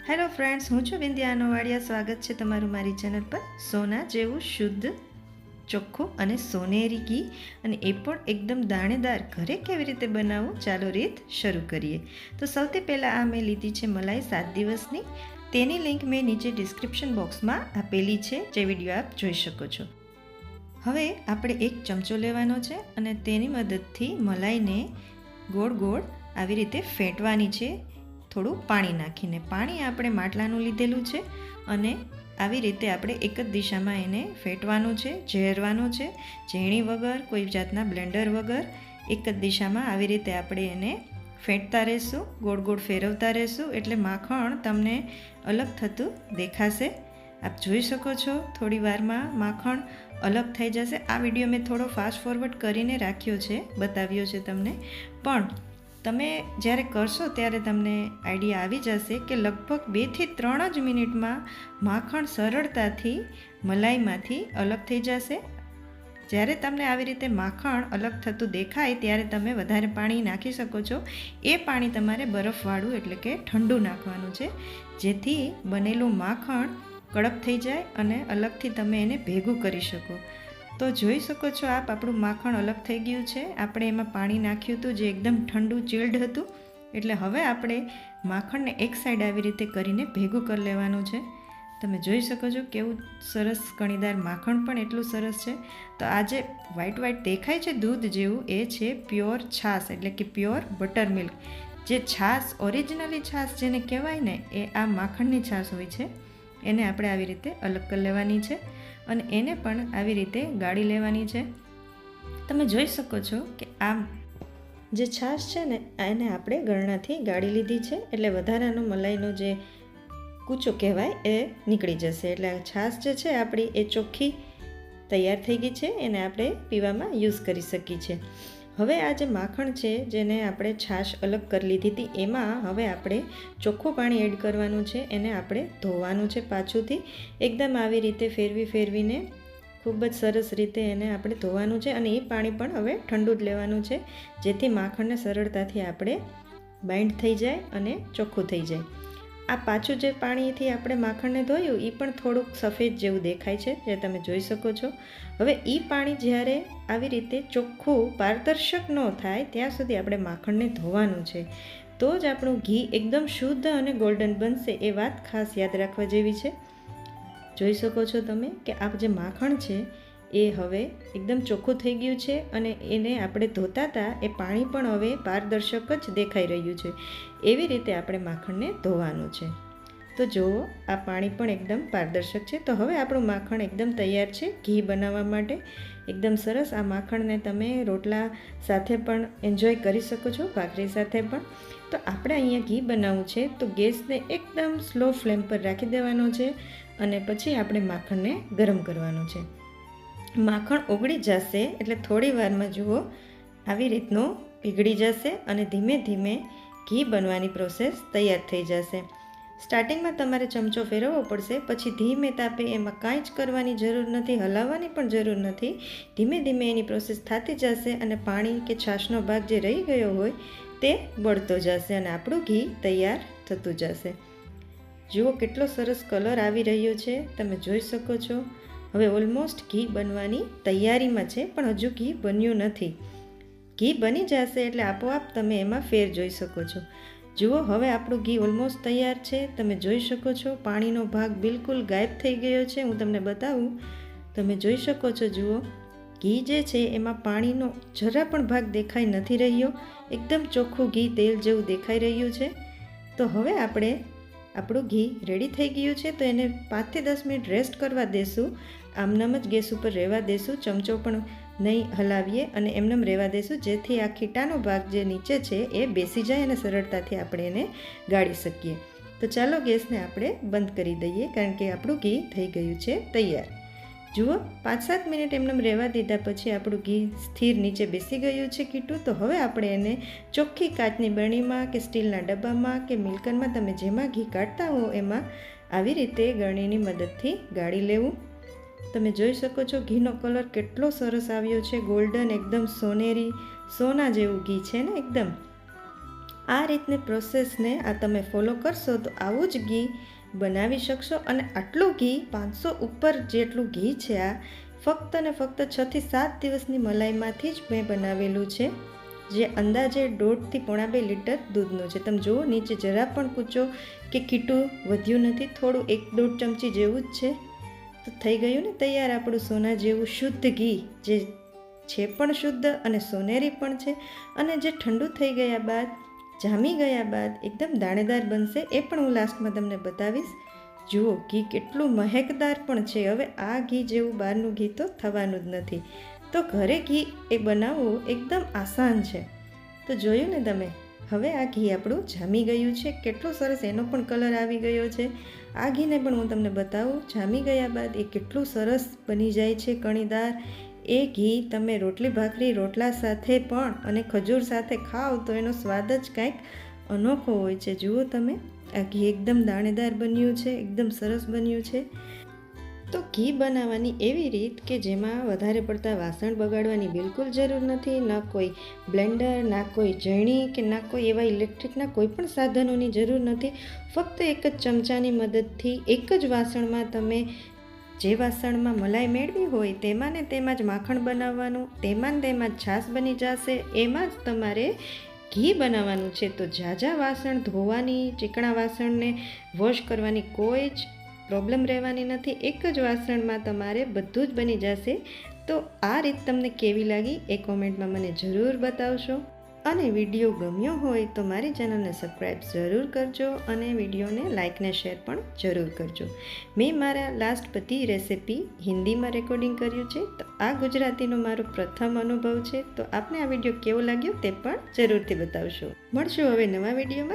Hello friends, હું છું બિંદિયા આનોવાડિયા. સ્વાગત છે તમારું મારી ચેનલ પર. સોના જેવું શુદ્ધ, ચોખ્ખું અને સોનેરી ઘી, અને એ પણ એકદમ દાણેદાર ઘરે કેવી રીતે બનાવવું, ચાલો રીત શરૂ કરીએ. તો સૌથી પહેલાં આ મેં લીધી છે મલાઈ 7 દિવસની. તેની લિંક મેં નીચે ડિસ્ક્રિપ્શન બોક્સમાં આપેલી છે, જે વિડીયો આપ જોઈ શકો છો. હવે આપણે એક ચમચો લેવાનો છે અને તેની મદદથી મલાઈને ગોળ ગોળ આવી રીતે ફેંટવાની છે, થોડું પાણી નાખીને. પાણી આપણે માટલાનું લીધેલું છે અને આવી રીતે આપણે એક જ દિશામાં એને ફેંટવાનું છે, ઝેરવાનું છે, ઝેણી વગર, કોઈ જાતના બ્લેન્ડર વગર. એક જ દિશામાં આવી રીતે આપણે એને ફેંટતા રહેશું, ગોળ ગોળ ફેરવતા રહેશું, એટલે માખણ તમને અલગ થતું દેખાશે. આપ જોઈ શકો છો, થોડી વારમાં માખણ અલગ થઈ જશે. આ વિડીયો મેં થોડો ફાસ્ટ ફોરવર્ડ કરીને રાખ્યો છે, બતાવ્યો છે તમને, પણ તમે જ્યારે કરશો ત્યારે તમને આઈડિયા આવી જશે કે લગભગ 2 થી 3 જ મિનિટમાં માખણ સરળતાથી મલાઈમાંથી અલગ થઈ જશે. જ્યારે તમને આવી રીતે માખણ અલગ થતું દેખાય ત્યારે તમે વધારે પાણી નાખી શકો છો. એ પાણી તમારે બરફવાળું એટલે કે ઠંડુ નાખવાનું છે, જેથી બનેલું માખણ કડક થઈ જાય અને અલગથી તમે એને ભેગું કરી શકો. તો જોઈ શકો છો આપ, આપણું માખણ અલગ થઈ ગયું છે. આપણે એમાં પાણી નાખ્યું હતું જે એકદમ ઠંડુ ચિલ્ડ હતું. એટલે હવે આપણે માખણને એક સાઈડ આવી રીતે કરીને ભેગું કરી લેવાનું છે. તમે જોઈ શકો છો કેવું સરસ કણીદાર માખણ પણ એટલું સરસ છે. તો આ જે વ્હાઈટ વ્હાઈટ દેખાય છે દૂધ જેવું, એ છે પ્યોર છાશ, એટલે કે પ્યોર બટર મિલ્ક. જે છાશ, ઓરિજિનલી છાશ જેને કહેવાય ને, એ આ માખણની છાશ હોય છે. એને આપણે આવી રીતે અલગ કરી લેવાની છે અને એને પણ આવી રીતે ગાળી લેવાની છે. તમે જોઈ શકો છો કે આ જે છાશ છે ને, એને આપણે ગરણાથી ગાળી લીધી છે, એટલે વધારાનો મલાઈનો જે કૂચો કહેવાય એ નીકળી જશે. એટલે આ છાશ જે છે આપણી, એ ચોખ્ખી તૈયાર થઈ ગઈ છે. એને આપણે પીવામાં યુઝ કરી શકીએ છીએ. હવે આ જે માખણ છે, જેને આપણે છાશ અલગ કરી લીધી હતી, એમાં હવે આપણે ચોખ્ખું પાણી એડ કરવાનું છે. એને આપણે ધોવાનું છે પાછુંથી, એકદમ આવી રીતે ફેરવીને ખૂબ જ સરસ રીતે એને આપણે ધોવાનું છે. અને એ પાણી પણ હવે ઠંડુ જ લેવાનું છે, જેથી માખણને સરળતાથી આપણે બાઇન્ડ થઈ જાય અને ચોખ્ખું થઈ જાય. આ પાછું જે પાણીથી આપણે માખણને ધોયું, એ પણ થોડુંક સફેદ જેવું દેખાય છે, જે તમે જોઈ શકો છો. હવે એ પાણી જ્યારે આવી રીતે ચોખ્ખું પારદર્શક ન થાય ત્યાં સુધી આપણે માખણને ધોવાનું છે. તો જ આપણું ઘી એકદમ શુદ્ધ અને ગોલ્ડન બનશે. એ વાત ખાસ યાદ રાખવા જેવી છે. જોઈ શકો છો તમે કે આ જે માખણ છે એ હવે એકદમ ચોખ્ખું થઈ ગયું છે અને એને આપણે ધોતા હતા એ પાણી પણ હવે પારદર્શક જ દેખાઈ રહ્યું છે. એવી રીતે આપણે માખણને ધોવાનું છે. તો જુઓ, આ પાણી પણ એકદમ પારદર્શક છે. તો હવે આપણું માખણ એકદમ તૈયાર છે ઘી બનાવવા માટે. એકદમ સરસ. આ માખણને તમે રોટલા સાથે પણ એન્જોય કરી શકો છો, ભાખરી સાથે પણ. તો આપણે અહીંયા ઘી બનાવવું છે, તો ગેસને એકદમ સ્લો ફ્લેમ પર રાખી દેવાનો છે અને પછી આપણે માખણને ગરમ કરવાનું છે. માખણ ઓગળી જશે એટલે થોડી વારમાં જુઓ આવી રીતનું પીગળી જશે અને ધીમે ધીમે ઘી બનવાની પ્રોસેસ તૈયાર થઈ જશે. સ્ટાર્ટિંગમાં તમારે ચમચો ફેરવવો પડશે, પછી ધીમે તાપે એમાં કાંઈ જ કરવાની જરૂર નથી, હલાવવાની પણ જરૂર નથી. ધીમે ધીમે એની પ્રોસેસ થતી જશે અને પાણી કે છાશનો ભાગ જે રહી ગયો હોય તે બળતો જશે અને આપણું ઘી તૈયાર થતું જશે. જુઓ કેટલો સરસ કલર આવી રહ્યો છે, તમે જોઈ શકો છો. હવે ઓલમોસ્ટ ઘી બનવાની તૈયારીમાં છે, પણ હજુ ઘી બન્યું નથી. ઘી બની જશે એટલે આપોઆપ તમે એમાં ફેર જોઈ શકો છો. જુઓ, હવે આપણું ઘી ઓલમોસ્ટ તૈયાર છે. તમે જોઈ શકો છો પાણીનો ભાગ બિલકુલ ગાયબ થઈ ગયો છે. હું તમને બતાવું, તમે જોઈ શકો છો. જુઓ, ઘી જે છે એમાં પાણીનો જરા પણ ભાગ દેખાઈ નથી રહ્યો. એકદમ ચોખ્ખું ઘી તેલ જેવું દેખાઈ રહ્યું છે. તો હવે આપણે આપણું ઘી રેડી થઈ ગયું છે. તો એને 5 થી 10 મિનિટ રેસ્ટ કરવા દેશું. આમનામ જ ગેસ ઉપર રહેવા દેશું, ચમચો પણ નહીં હલાવીએ અને એમનેમ રહેવા દેશું, જેથી આ ખીટાનો ભાગ જે નીચે છે એ બેસી જાય અને સરળતાથી આપણે એને ગાળી શકીએ. તો ચાલો ગેસને આપણે બંધ કરી દઈએ, કારણ કે આપણું ઘી થઈ ગયું છે તૈયાર. જુઓ, 5-7 મિનિટ એમનેમ રહેવા દીધા પછી આપણું ઘી સ્થિર નીચે બેસી ગયું છે કીટું. તો હવે આપણે એને ચોખ્ખી કાચની બરણીમાં કે સ્ટીલના ડબ્બામાં કે મિલ્કનમાં, તમે જેમાં ઘી કાઢતા હો એમાં આવી રીતે ગરણીની મદદથી ગાળી લેવું. તમે જોઈ શકો છો ઘીનો કલર કેટલો સરસ આવ્યો છે, ગોલ્ડન, એકદમ સોનેરી, સોના જેવું ઘી છે ને એકદમ. આ રીતની પ્રોસેસને આ તમે ફોલો કરશો તો આવું જ ઘી બનાવી શકશો. અને આટલું ઘી 500 ઉપર જેટલું ઘી છે આ ફક્ત ને ફક્ત 6 થી 7 દિવસની મલાઈમાંથી જ મેં બનાવેલું છે, જે અંદાજે 1.5 થી પોણા 2 લીટર દૂધનું છે. તમે જુઓ નીચે જરા પણ કૂચો કે કીટું વધ્યું નથી, થોડું 1-1.5 ચમચી જેવું જ છે. તો થઈ ગયું ને તૈયાર આપણું સોના જેવું શુદ્ધ ઘી, જે છે પણ શુદ્ધ અને સોનેરી પણ છે. અને જે ઠંડુ થઈ ગયા બાદ, જામી ગયા બાદ એકદમ દાણેદાર બનશે, એ પણ હું લાસ્ટમાં તમને બતાવીશ. જુઓ ઘી કેટલું મહેકદાર પણ છે. હવે આ ઘી જેવું બહારનું ઘી તો થવાનું જ નથી. તો ઘરે ઘી એ બનાવવું એકદમ આસાન છે. તો જોયું ને તમે, હવે આ ઘી આપણું જામી ગયું છે. કેટલું સરસ એનો પણ કલર આવી ગયો છે. આ ઘીને પણ હું તમને બતાવું. જામી ગયા બાદ એ કેટલું સરસ બની જાય છે, કણીદાર. એ ઘી તમે રોટલી ભાખરી રોટલા સાથે પણ અને ખજૂર સાથે ખાઓ તો એનો સ્વાદ જ કંઈક અનોખો હોય છે. જુઓ તમે, આ ઘી એકદમ દાણેદાર બન્યું છે, એકદમ સરસ બન્યું છે. તો ઘી બનાવવાની એવી રીત કે જેમાં વધારે પડતા વાસણ બગાડવાની બિલકુલ જરૂર નથી, ન કોઈ બ્લેન્ડર, ના કોઈ ઝરણી કે ના કોઈ એવા ઇલેક્ટ્રિકના કોઈ પણ સાધનોની જરૂર નથી. ફક્ત એક જ ચમચાની મદદથી એક જ વાસણમાં તમે જે વાસણમાં મલાઈ મેળવી હોય તેમાં ને તેમાં જ માખણ બનાવવાનું, તેમાં ને તેમાં જ છાશ બની જશે. એમાં જ તમારે ઘી બનાવવાનું છે. તો ઝાઝા વાસણ ધોવાની, ચીકણા વાસણને વોશ કરવાની કોઈ જ પ્રોબ્લેમ રહેવાની નથી. એક જ વાસણમાં તમારે બધું જ બની જશે. તો આ રીત તમને કેવી લાગી એ કોમેન્ટમાં મને જરૂર બતાવશો. અને વિડીયો ગમ્યો હોય તો મારી ચેનલને સબસ્ક્રાઈબ જરૂર કરજો અને વિડીયોને લાઇક ને શેર પણ જરૂર કરજો. મેં મારા લાસ્ટ બધી રેસિપી હિન્દીમાં રેકોર્ડિંગ કર્યું છે, તો આ ગુજરાતીનો મારો પ્રથમ અનુભવ છે. તો આપને આ વિડીયો કેવો લાગ્યો તે પણ જરૂરથી બતાવશો. મળશું હવે નવા વિડીયોમાં.